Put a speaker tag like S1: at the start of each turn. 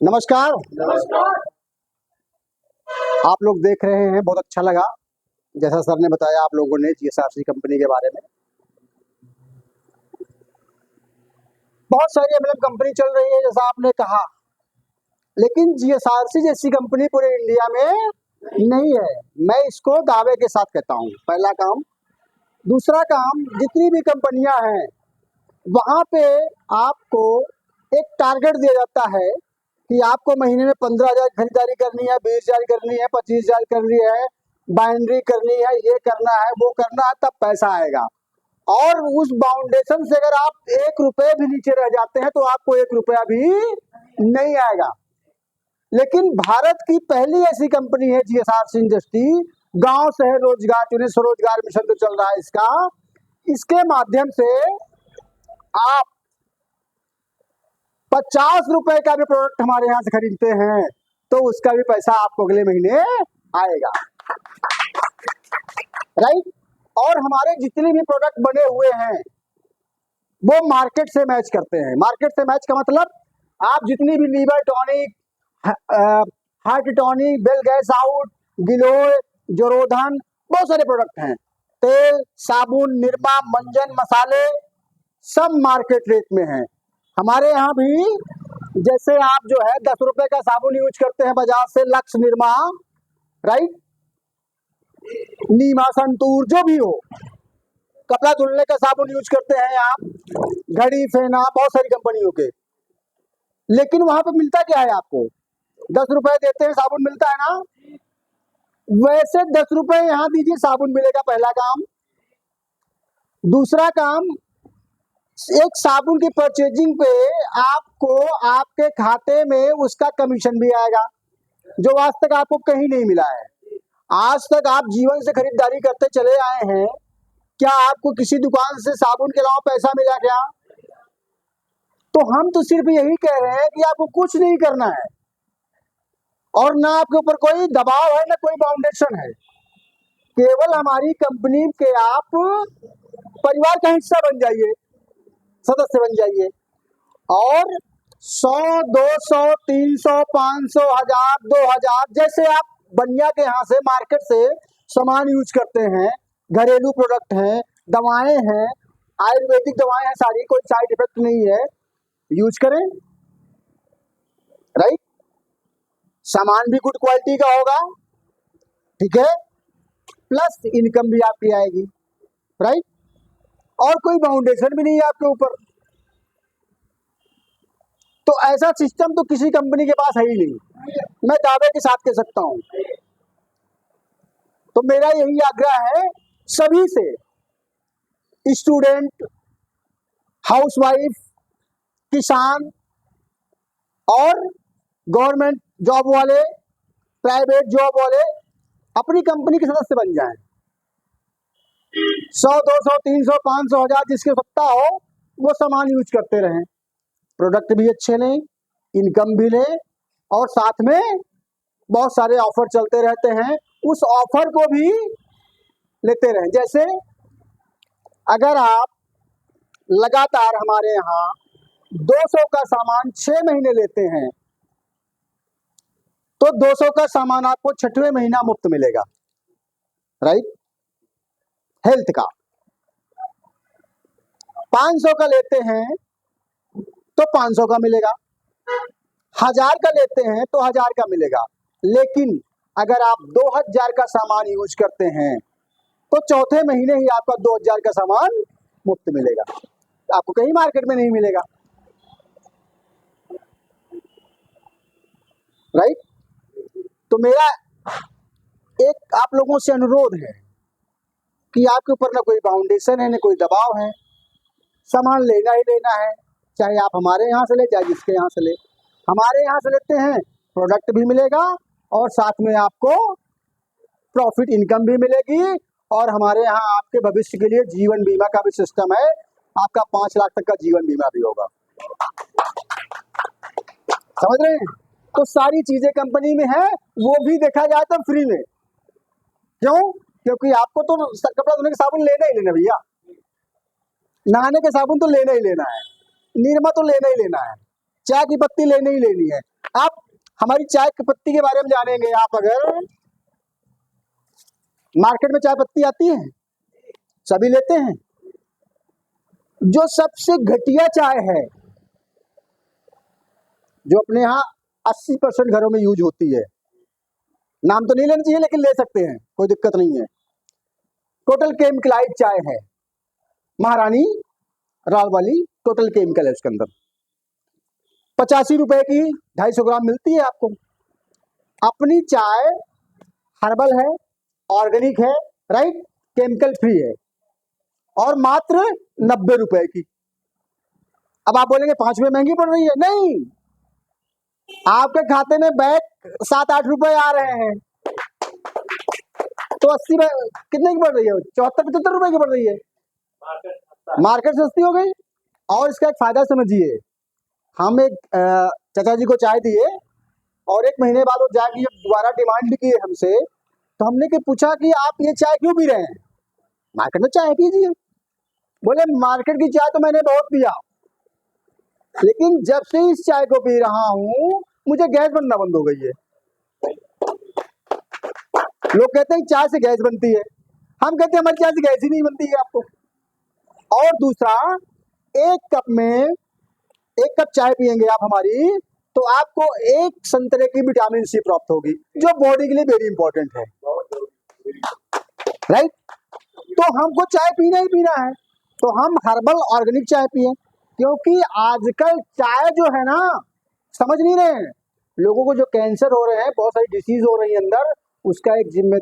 S1: नमस्कार। आप लोग देख रहे हैं, बहुत अच्छा लगा जैसा सर ने बताया आप लोगों ने जीएसआरसी कंपनी के बारे में। बहुत सारी एमएलएम कंपनी चल रही है जैसा आपने कहा, लेकिन जीएसआरसी जैसी कंपनी पूरे इंडिया में नहीं है। मैं इसको दावे के साथ कहता हूँ। पहला काम। दूसरा काम, जितनी भी कंपनियां हैं वहां पे आपको एक टारगेट दिया जाता है कि आपको महीने में 15,000 खरीदारी करनी है, 20,000 करनी है, 25,000 करनी है, बाइंड्री करनी है, ये करना है, वो करना है, तब पैसा आएगा। और उस बाउंडेशन से अगर आप 1 रुपए भी नीचे रह जाते हैं तो आपको 1 रुपया भी नहीं आएगा। लेकिन भारत की पहली ऐसी कंपनी है जीएसआरसी इंडस्ट्री, गांव शहर रोजगार चुने स्वरोजगार मिशन जो चल रहा है इसके माध्यम से आप 50 रुपए का भी प्रोडक्ट हमारे यहाँ से खरीदते हैं तो उसका भी पैसा आपको अगले महीने आएगा, राइट। और हमारे जितने भी प्रोडक्ट बने हुए हैं वो मार्केट से मैच करते हैं। मार्केट से मैच का मतलब, आप जितनी भी लीवर टॉनिक, हार्ट टॉनिक, बेल गैस आउट, गिलोय, जोरोधन, बहुत सारे प्रोडक्ट हैं, तेल, साबुन, निरमा, मंजन, मसाले, सब मार्केट रेट में हैं। हमारे यहाँ भी जैसे आप जो है 10 रुपए का साबुन यूज करते हैं बाजार से, लक्स, निरमा, राइट, नीमा, संतूर, जो भी हो, कपड़ा धुलने का साबुन यूज करते हैं आप, घड़ी, फेना, बहुत सारी कंपनियों के। लेकिन वहां पे मिलता क्या है आपको? 10 रुपए देते हैं, साबुन मिलता है ना। वैसे 10 रुपए यहाँ दीजिए, साबुन मिलेगा, पहला काम। दूसरा काम, एक साबुन की परचेजिंग पे आपको आपके खाते में उसका कमीशन भी आएगा, जो आज तक आपको कहीं नहीं मिला है। आज तक आप जीवन से खरीदारी करते चले आए हैं, क्या आपको किसी दुकान से साबुन के अलावा पैसा मिला क्या? तो हम तो सिर्फ यही कह रहे हैं कि आपको कुछ नहीं करना है और ना आपके ऊपर कोई दबाव है, ना कोई बाउंडेशन है। केवल हमारी कंपनी के आप परिवार का हिस्सा बन जाइए, सदस्य बन जाइए, और 100, 200, 300, 500, 1000, 2000 जैसे आप बनिया के यहाँ से मार्केट से सामान यूज करते हैं, घरेलू प्रोडक्ट हैं, दवाएं हैं, आयुर्वेदिक दवाएं हैं, सारी, कोई साइड इफेक्ट नहीं है, यूज करें, राइट। सामान भी गुड क्वालिटी का होगा, ठीक है, प्लस इनकम भी आपकी आएगी, राइट। और कोई बाउंडेशन भी नहीं है आपके ऊपर। तो ऐसा सिस्टम तो किसी कंपनी के पास है ही नहीं, मैं दावे के साथ कह सकता हूं। तो मेरा यही आग्रह है सभी से, स्टूडेंट, हाउसवाइफ, किसान और गवर्नमेंट जॉब वाले, प्राइवेट जॉब वाले, अपनी कंपनी के सदस्य बन जाएं। 100, 200, 300, 500, 1000 जिसके सत्ता हो वो सामान यूज करते रहें, प्रोडक्ट भी अच्छे लें, इनकम भी लें, और साथ में बहुत सारे ऑफर चलते रहते हैं, उस ऑफर को भी लेते रहें। जैसे अगर आप लगातार हमारे यहाँ 200 का सामान 6 महीने लेते हैं तो 200 का सामान आपको 6वें महीना मुफ्त मिलेगा, राइट। हेल्थ का 500 का लेते हैं तो 500 का मिलेगा, 1000 का लेते हैं तो 1000 का मिलेगा। लेकिन अगर आप 2000 का सामान यूज करते हैं तो चौथे महीने ही आपका 2000 का सामान मुफ्त मिलेगा, आपको कहीं मार्केट में नहीं मिलेगा, राइट। तो मेरा एक आप लोगों से अनुरोध है कि आपके ऊपर ना कोई बाउंडेशन है, ना कोई दबाव है, सामान लेना ही लेना है, चाहे आप हमारे यहाँ से ले, चाहे जिसके यहाँ से ले। हमारे यहाँ से लेते हैं, प्रोडक्ट भी मिलेगा और साथ में आपको प्रॉफिट इनकम भी मिलेगी, और हमारे यहाँ आपके भविष्य के लिए जीवन बीमा का भी सिस्टम है, आपका 5 लाख तक का जीवन बीमा भी होगा, समझ रहे हैं। तो सारी चीजें कंपनी में है, वो भी देखा जाए तो फ्री में। क्यों? क्योंकि आपको तो कपड़ा धोने का साबुन लेना ही लेना भैया, नहाने का साबुन तो लेना ही लेना है, निरमा तो लेना ही लेना है, चाय की पत्ती लेनी ही लेनी है, आप हमारी चाय की पत्ती के बारे में जानेंगे। आप अगर मार्केट में चाय पत्ती आती है, सभी लेते हैं। जो सबसे घटिया चाय है, जो अपने यहाँ 80% घरों में यूज होती है, नाम तो नहीं लेना चाहिए लेकिन ले सकते हैं, कोई दिक्कत नहीं है। टोटल केमिकलाइज चाय है, महारानी राव वाली टोटल केमिकल है उसके अंदर। 85 रुपए की 250 ग्राम मिलती है आपको। अपनी चाय हर्बल है, ऑर्गेनिक है, राइट, केमिकल फ्री है, और मात्र 90 रुपए की। अब आप बोलेंगे 5 रुपए महंगी पड़ रही है। नहीं, आपके खाते में बैग 7-8 रुपए आ रहे हैं, तो 80 कितने की पड़ रही है? 74-75 रुपए की पड़ रही है। मार्केट सस्ती हो गई। और इसका एक फायदा समझिए, हम एक चाचा जी को चाय दिए और 1 महीने बाद वो जाके दोबारा डिमांड की हमसे, तो हमने पूछा कि आप ये चाय क्यों पी रहे हैं? मार्केट में चाय पीजिए। बोले मार्केट की चाय तो मैंने बहुत पिया, लेकिन जब से इस चाय को पी रहा हूँ मुझे गैस बनना बंद हो गई है। लोग कहते हैं चाय से गैस बनती है, हम कहते हैं हमारी चाय से गैस ही नहीं बनती है आपको। और दूसरा, एक कप चाय पियेंगे आप हमारी, तो आपको 1 संतरे की विटामिन सी प्राप्त होगी, जो बॉडी के लिए वेरी इंपॉर्टेंट है, राइट। तो हमको चाय पीना ही पीना है, तो हम हर्बल ऑर्गेनिक चाय पिए, क्योंकि आजकल चाय जो है ना, समझ नहीं रहे हैं लोगों को, जो कैंसर हो रहे हैं, बहुत सारी डिसीज हो रही है अंदर, उसका एक जिम्मेदार